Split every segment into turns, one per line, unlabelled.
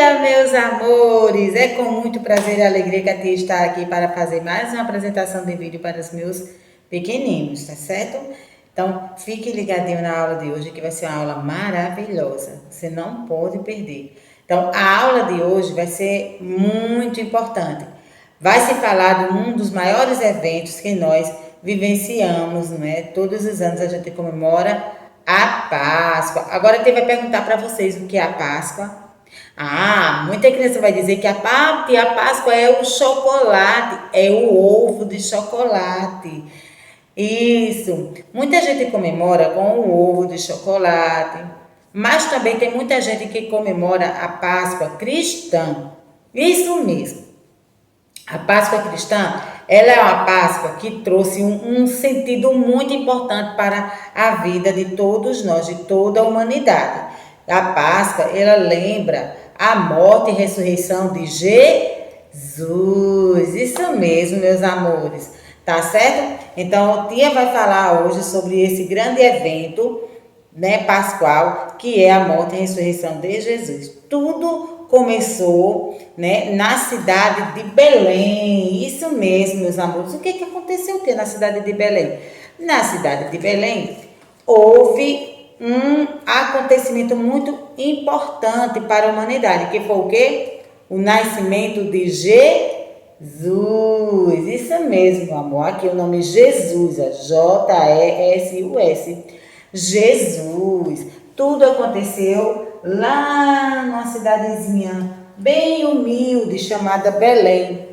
dia, meus amores! É com muito prazer e alegria que a tia está aqui para fazer mais uma apresentação de vídeo para os meus pequeninos, tá certo? Então, fique ligadinho na aula de hoje, que vai ser uma aula maravilhosa. Você não pode perder. Então, a aula de hoje vai ser muito importante. Vai se falar de um dos maiores eventos que nós vivenciamos, não é? Todos os anos a gente comemora a Páscoa. Agora a tia vai perguntar para vocês o que é a Páscoa. Muita criança vai dizer que a Páscoa é o chocolate, é o ovo de chocolate. Isso. Muita gente comemora com o ovo de chocolate, mas também tem muita gente que comemora a Páscoa cristã. Isso mesmo. A Páscoa cristã, ela é uma Páscoa que trouxe um sentido muito importante para a vida de todos nós, de toda a humanidade. A Páscoa, ela lembra a morte e ressurreição de Jesus. Isso mesmo, meus amores. Tá certo? Então, a tia vai falar hoje sobre esse grande evento, né, pascual, que é a morte e ressurreição de Jesus. Tudo começou, né, na cidade de Belém. Isso mesmo, meus amores. O que aconteceu na cidade de Belém? Na cidade de Belém, houve um acontecimento muito importante para a humanidade, que foi o quê? O nascimento de Jesus. Isso mesmo, meu amor. Aqui o nome Jesus, J-E-S-U-S. Jesus. Tudo aconteceu lá numa cidadezinha bem humilde chamada Belém.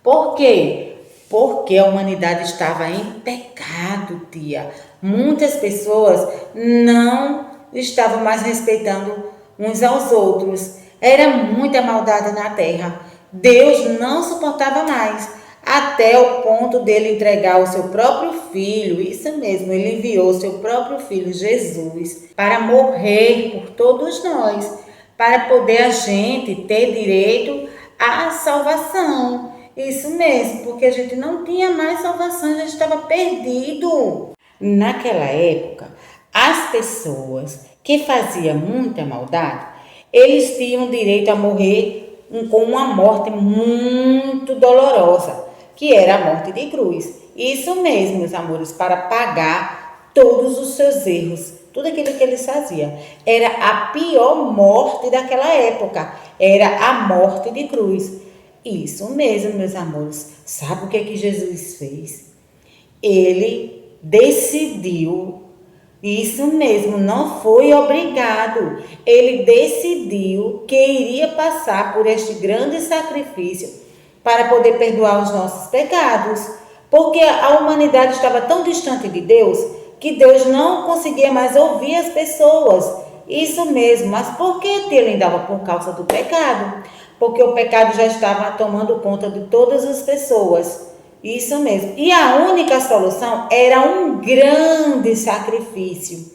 Por quê? Porque a humanidade estava em pecado, tia. Muitas pessoas não estavam mais respeitando uns aos outros. Era muita maldade na terra. Deus não suportava mais, até o ponto dele entregar o seu próprio filho. Isso mesmo, ele enviou o seu próprio filho, Jesus, para morrer por todos nós, para poder a gente ter direito à salvação. Isso mesmo, porque a gente não tinha mais salvação, a gente estava perdido. Naquela época, as pessoas que faziam muita maldade, eles tinham direito a morrer com uma morte muito dolorosa, que era a morte de cruz. Isso mesmo, meus amores, para pagar todos os seus erros, tudo aquilo que eles faziam. Era a pior morte daquela época, era a morte de cruz. Isso mesmo, meus amores. Sabe o que Jesus fez? Ele decidiu, isso mesmo, não foi obrigado. Ele decidiu que iria passar por este grande sacrifício para poder perdoar os nossos pecados. Porque a humanidade estava tão distante de Deus que Deus não conseguia mais ouvir as pessoas. Isso mesmo, mas por que ele dava? Por causa do pecado. Porque o pecado já estava tomando conta de todas as pessoas. Isso mesmo. E a única solução era um grande sacrifício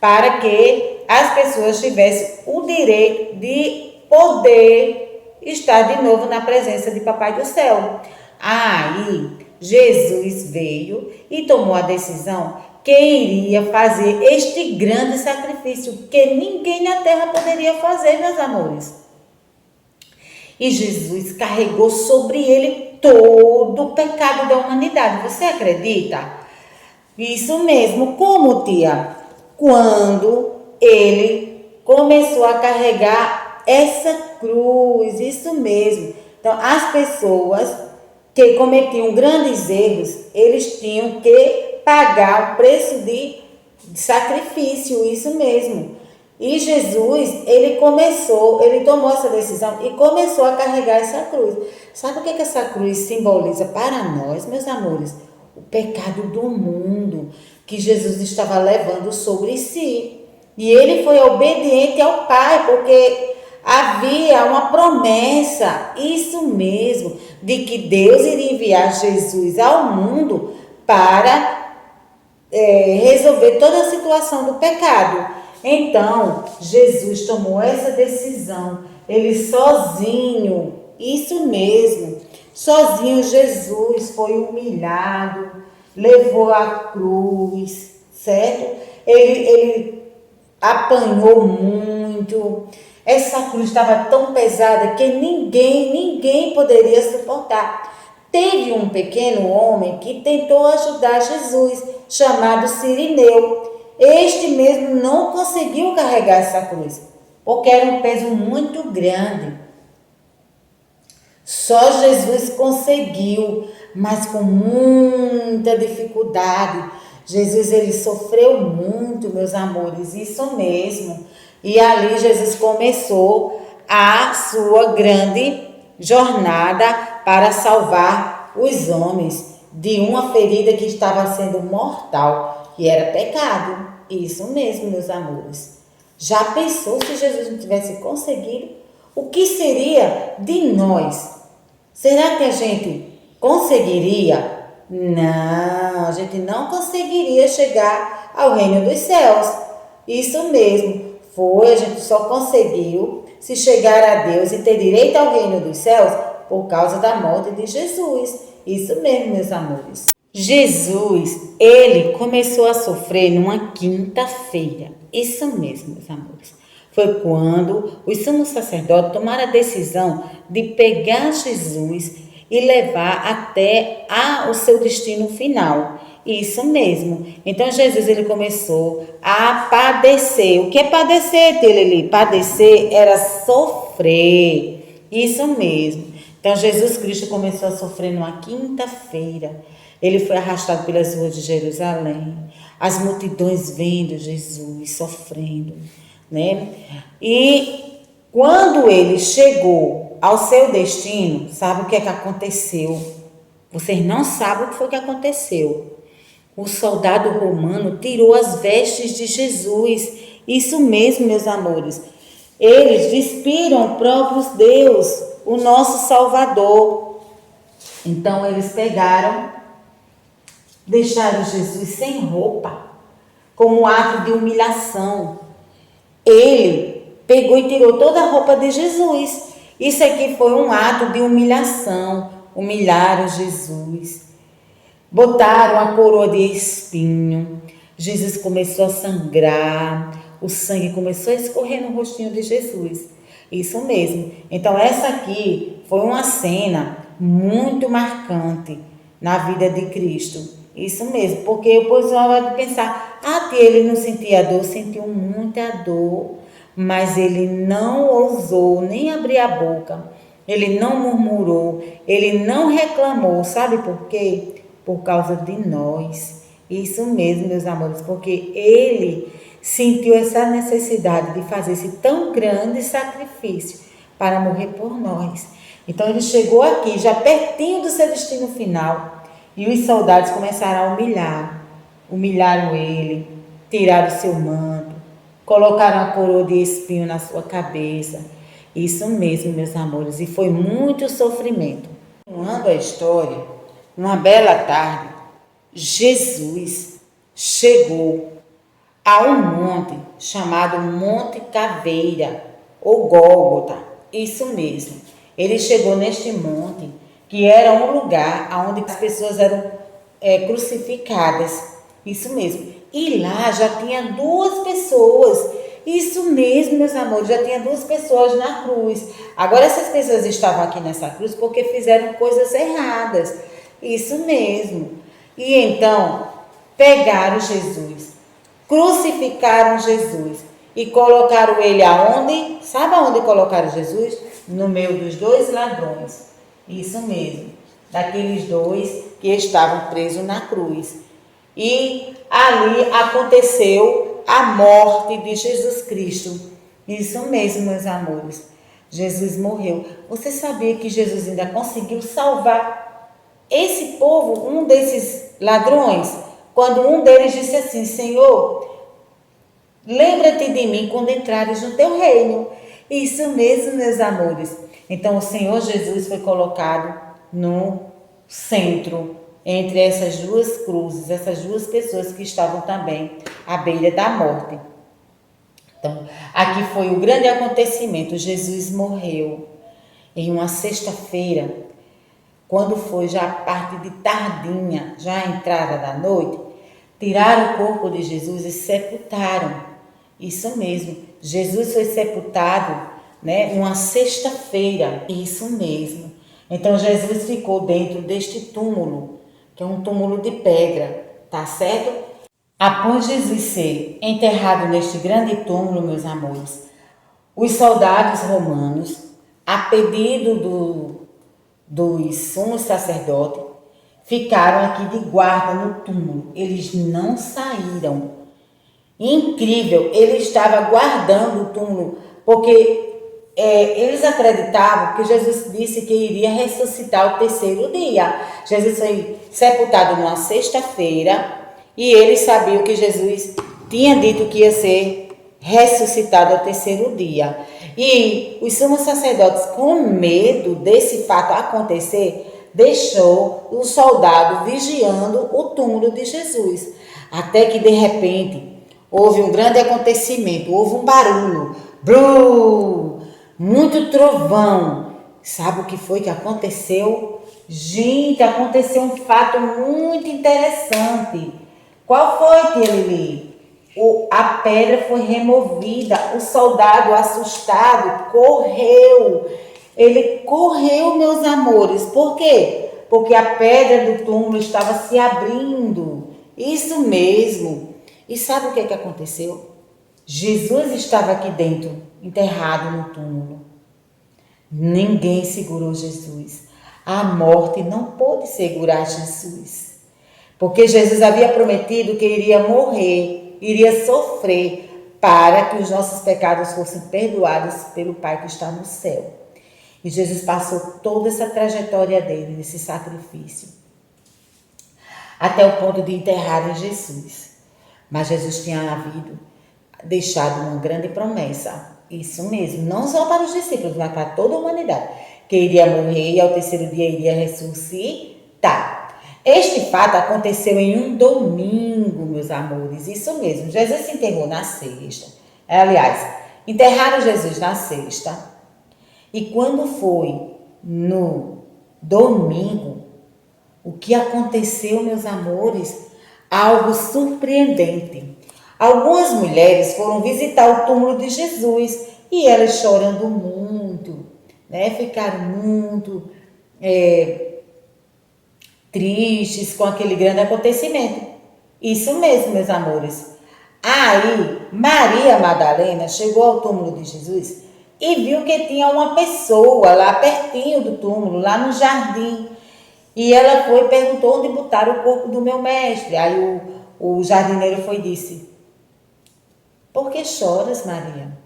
para que as pessoas tivessem o direito de poder estar de novo na presença de Papai do Céu. Aí Jesus veio e tomou a decisão que iria fazer este grande sacrifício que ninguém na terra poderia fazer, meus amores. E Jesus carregou sobre ele todo o pecado da humanidade. Você acredita? Isso mesmo. Como, tia? Quando ele começou a carregar essa cruz. Isso mesmo. Então, as pessoas que cometiam grandes erros, eles tinham que pagar o preço de sacrifício. Isso mesmo. E Jesus, ele tomou essa decisão e começou a carregar essa cruz. Sabe o que essa cruz simboliza para nós, meus amores? O pecado do mundo que Jesus estava levando sobre si. E ele foi obediente ao Pai, porque havia uma promessa, isso mesmo, de que Deus iria enviar Jesus ao mundo para resolver toda a situação do pecado. Então, Jesus tomou essa decisão, ele sozinho, isso mesmo, sozinho Jesus foi humilhado, levou a cruz, certo? Ele apanhou muito, Essa cruz estava tão pesada que ninguém poderia suportar. Teve um pequeno homem que tentou ajudar Jesus, chamado Cirineu. Este mesmo não conseguiu carregar essa cruz, porque era um peso muito grande. Só Jesus conseguiu, mas com muita dificuldade. Jesus, ele sofreu muito, meus amores, isso mesmo. E ali Jesus começou a sua grande jornada para salvar os homens de uma ferida que estava sendo mortal, que era pecado. Isso mesmo, meus amores. Já pensou se Jesus não tivesse conseguido? O que seria de nós? Será que a gente conseguiria? Não, a gente não conseguiria chegar ao reino dos céus. Isso mesmo, a gente só conseguiu se chegar a Deus e ter direito ao reino dos céus por causa da morte de Jesus. Isso mesmo, meus amores. Jesus, ele começou a sofrer numa quinta-feira. Isso mesmo, meus amores. Foi quando os sumos sacerdotes tomaram a decisão de pegar Jesus e levar até o seu destino final. Isso mesmo. Então Jesus, ele começou a padecer. O que é padecer, Teleli? Padecer era sofrer. Isso mesmo. Então Jesus Cristo começou a sofrer numa quinta-feira. Ele foi arrastado pelas ruas de Jerusalém. As multidões vendo Jesus sofrendo, né? E quando ele chegou ao seu destino, sabe o que é que aconteceu? Vocês não sabem o que foi que aconteceu. O soldado romano tirou as vestes de Jesus. Isso mesmo, meus amores. Eles despiram o próprio Deus, o nosso Salvador. Então eles deixaram Jesus sem roupa, como um ato de humilhação. Ele pegou e tirou toda a roupa de Jesus. Isso aqui foi um ato de humilhação. Humilharam Jesus. Botaram a coroa de espinho. Jesus começou a sangrar. O sangue começou a escorrer no rostinho de Jesus. Isso mesmo. Então essa aqui foi uma cena muito marcante na vida de Cristo. Isso mesmo, porque o pessoal vai pensar, que ele não sentia dor, sentiu muita dor, mas ele não ousou nem abrir a boca, ele não murmurou, ele não reclamou, sabe por quê? Por causa de nós. Isso mesmo, meus amores, porque ele sentiu essa necessidade de fazer esse tão grande sacrifício para morrer por nós. Então ele chegou aqui, já pertinho do seu destino final, e os soldados começaram a humilharam ele, tiraram o seu manto, colocaram a coroa de espinho na sua cabeça. Isso mesmo, meus amores, e foi muito sofrimento. Continuando a história, uma bela tarde, Jesus chegou a um monte chamado Monte Caveira, ou Gólgota. Isso mesmo. Ele chegou neste monte, que era um lugar onde as pessoas eram crucificadas. Isso mesmo. E lá já tinha 2 pessoas. Isso mesmo, meus amores, já tinha 2 pessoas na cruz. Agora essas pessoas estavam aqui nessa cruz porque fizeram coisas erradas. Isso mesmo. E então, pegaram Jesus, crucificaram Jesus e colocaram ele aonde? Sabe aonde colocaram Jesus? No meio dos 2 ladrões. Isso mesmo, daqueles 2 que estavam presos na cruz. E ali aconteceu a morte de Jesus Cristo. Isso mesmo, meus amores. Jesus morreu. Você sabia que Jesus ainda conseguiu salvar esse povo, um desses ladrões? Quando um deles disse assim: Senhor, lembra-te de mim quando entrares no teu reino. Isso mesmo, meus amores. Então o Senhor Jesus foi colocado no centro, entre essas 2 cruzes, essas 2 pessoas que estavam também à beira da morte. Então, aqui foi o grande acontecimento. Jesus morreu em uma sexta-feira, quando foi já a parte de tardinha, já a entrada da noite, tiraram o corpo de Jesus e sepultaram. Isso mesmo, Jesus foi sepultado né? Uma sexta-feira, isso mesmo. Então Jesus ficou dentro deste túmulo, que é um túmulo de pedra, tá certo? Após Jesus ser enterrado neste grande túmulo, meus amores, os soldados romanos, a pedido dos sumos sacerdotes, ficaram aqui de guarda no túmulo. Eles não saíram. Incrível, ele estava guardando o túmulo, porque eles acreditavam que Jesus disse que iria ressuscitar o terceiro dia. Jesus foi sepultado numa sexta-feira e eles sabiam que Jesus tinha dito que ia ser ressuscitado ao terceiro dia. E os sumos sacerdotes, com medo desse fato acontecer, deixou o soldado vigiando o túmulo de Jesus. Até que de repente houve um grande acontecimento, houve um barulho, brum, muito trovão. Sabe o que foi que aconteceu? Gente, aconteceu um fato muito interessante. Qual foi, tia Lili? A pedra foi removida, o soldado assustado correu. Ele correu, meus amores. Por quê? Porque a pedra do túmulo estava se abrindo. Isso mesmo. E sabe o que aconteceu? Jesus estava aqui dentro, enterrado no túmulo. Ninguém segurou Jesus. A morte não pôde segurar Jesus. Porque Jesus havia prometido que iria morrer, iria sofrer, para que os nossos pecados fossem perdoados pelo Pai que está no céu. E Jesus passou toda essa trajetória dele, nesse sacrifício, até o ponto de enterrarem Jesus. Mas Jesus tinha deixado uma grande promessa, isso mesmo, não só para os discípulos, mas para toda a humanidade, que iria morrer e ao terceiro dia iria ressuscitar. Este fato aconteceu em um domingo, meus amores, isso mesmo. Jesus se enterrou na sexta. Aliás, enterraram Jesus na sexta. E quando foi no domingo, o que aconteceu, meus amores? Algo surpreendente. Algumas mulheres foram visitar o túmulo de Jesus e elas chorando muito, né? Ficaram muito tristes com aquele grande acontecimento. Isso mesmo, meus amores. Aí, Maria Madalena chegou ao túmulo de Jesus e viu que tinha uma pessoa lá pertinho do túmulo, lá no jardim. E ela foi e perguntou onde botaram o corpo do meu mestre. Aí o jardineiro foi e disse: por que choras, Maria?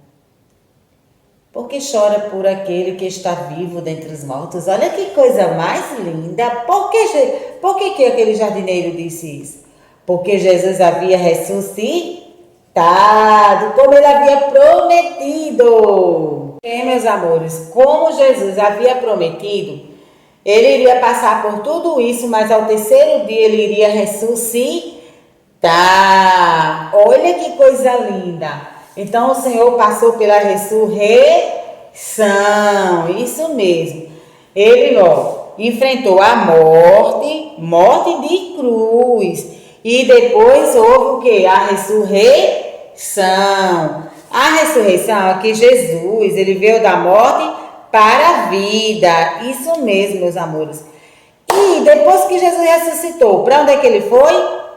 Por que chora por aquele que está vivo dentre os mortos? Olha que coisa mais linda. Por que aquele jardineiro disse isso? Porque Jesus havia ressuscitado, como ele havia prometido. Meus amores, como Jesus havia prometido, ele iria passar por tudo isso, mas ao terceiro dia ele iria ressuscitar. Olha que coisa linda. Então o Senhor passou pela ressurreição, isso mesmo. Ele, enfrentou a morte de cruz. E depois houve o quê? A ressurreição. A ressurreição é que Jesus, ele veio da morte para a vida. Isso mesmo, meus amores. E depois que Jesus ressuscitou, para onde é que ele foi?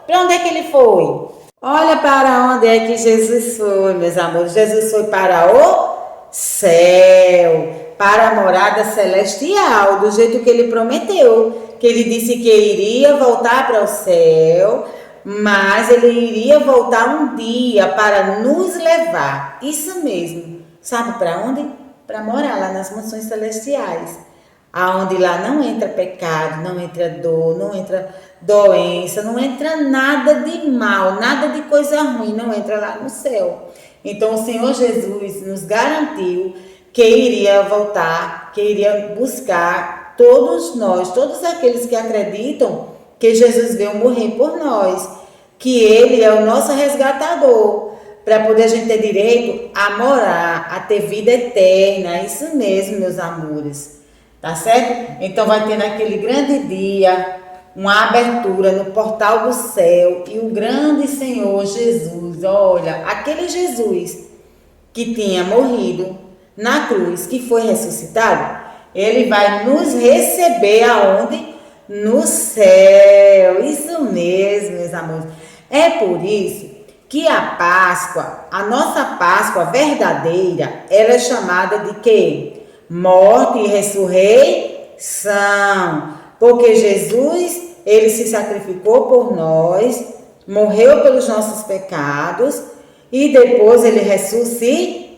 Para onde é que ele foi? Olha para onde é que Jesus foi, meus amores. Jesus foi para o céu, para a morada celestial, do jeito que ele prometeu. Que ele disse que iria voltar para o céu, mas ele iria voltar um dia para nos levar. Isso mesmo. Sabe para onde? Para morar lá nas mansões celestiais. Aonde lá não entra pecado, não entra dor, não entra doença, não entra nada de mal, nada de coisa ruim, não entra lá no céu. Então o Senhor Jesus nos garantiu que iria voltar, que iria buscar todos nós, todos aqueles que acreditam que Jesus veio morrer por nós, que Ele é o nosso resgatador, para poder a gente ter direito a morar, a ter vida eterna. Isso mesmo, meus amores. Tá certo? Então vai ter naquele grande dia uma abertura no portal do céu e o grande Senhor Jesus, olha, aquele Jesus que tinha morrido na cruz, que foi ressuscitado, ele vai nos receber aonde? No céu. Isso mesmo, meus amores. É por isso que a Páscoa, a nossa Páscoa verdadeira, ela é chamada de quê? Morte e ressurreição. Porque Jesus, ele se sacrificou por nós, morreu pelos nossos pecados e depois ele ressuscitou.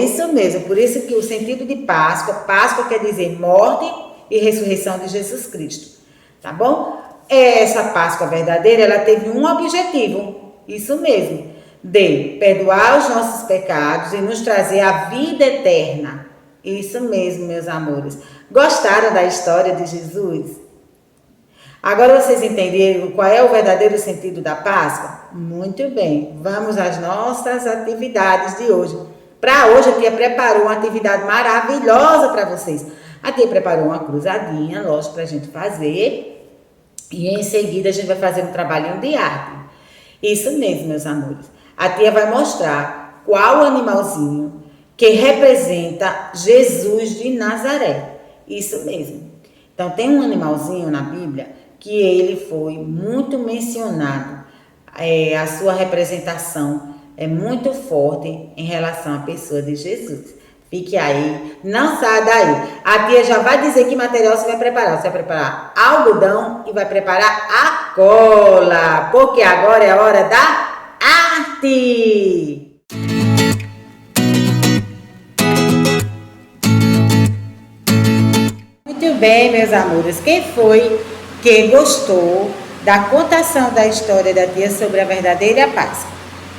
Isso mesmo. Por isso que o sentido de Páscoa, Páscoa quer dizer morte e ressurreição de Jesus Cristo. Tá bom? Essa Páscoa verdadeira, ela teve um objetivo. Isso mesmo, de perdoar os nossos pecados e nos trazer a vida eterna. Isso mesmo, meus amores. Gostaram da história de Jesus? Agora vocês entenderam qual é o verdadeiro sentido da Páscoa? Muito bem, vamos às nossas atividades de hoje. Para hoje, a tia preparou uma atividade maravilhosa para vocês. A tia preparou uma cruzadinha, lógico, para a gente fazer. E em seguida a gente vai fazer um trabalhinho de arte. Isso mesmo, meus amores. A tia vai mostrar qual animalzinho que representa Jesus de Nazaré. Isso mesmo. Então, tem um animalzinho na Bíblia que ele foi muito mencionado. A sua representação é muito forte em relação à pessoa de Jesus. Fique aí, não saia daí. A tia já vai dizer que material você vai preparar. Você vai preparar algodão e vai preparar a cola, porque agora é a hora da arte. Muito bem, meus amores. Quem foi que gostou da contação da história da tia sobre a verdadeira Páscoa?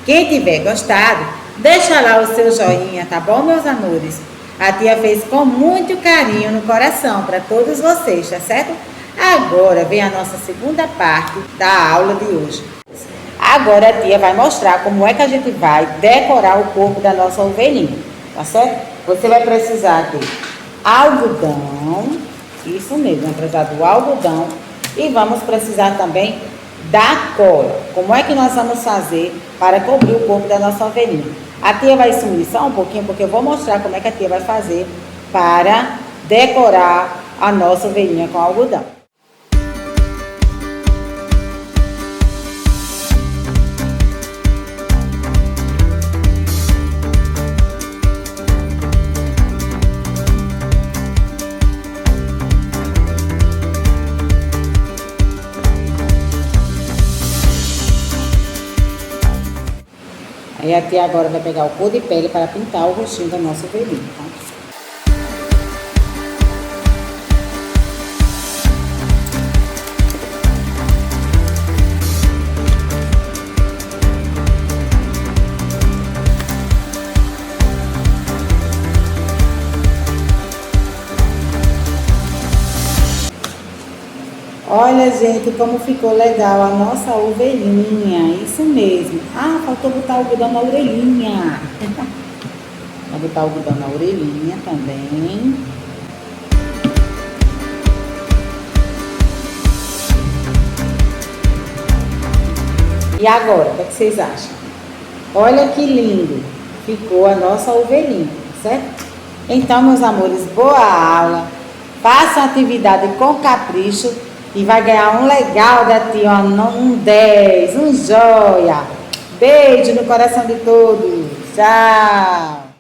Quem tiver gostado, deixa lá o seu joinha, tá bom, meus amores? A tia fez com muito carinho no coração para todos vocês, tá certo? Agora vem a nossa segunda parte da aula de hoje. Agora a tia vai mostrar como é que a gente vai decorar o corpo da nossa ovelhinha, tá certo? Você vai precisar de algodão, isso mesmo, vai precisar do algodão e vamos precisar também da cola. Como é que nós vamos fazer para cobrir o corpo da nossa ovelhinha? A tia vai sumir só um pouquinho, porque eu vou mostrar como é que a tia vai fazer para decorar a nossa ovelhinha com algodão. Aí a tia agora vai pegar o cor de pele para pintar o rostinho da nossa ovelhinha, tá? Olha, gente, como ficou legal a nossa ovelhinha. Isso mesmo. Ah, faltou botar algodão na orelhinha. Vou botar algodão na orelhinha também. E agora, o que vocês acham? Olha que lindo ficou a nossa ovelhinha, certo? Então, meus amores, boa aula. Faça a atividade com capricho. E vai ganhar um legal da tia, um 10, um joia. Beijo no coração de todos. Tchau.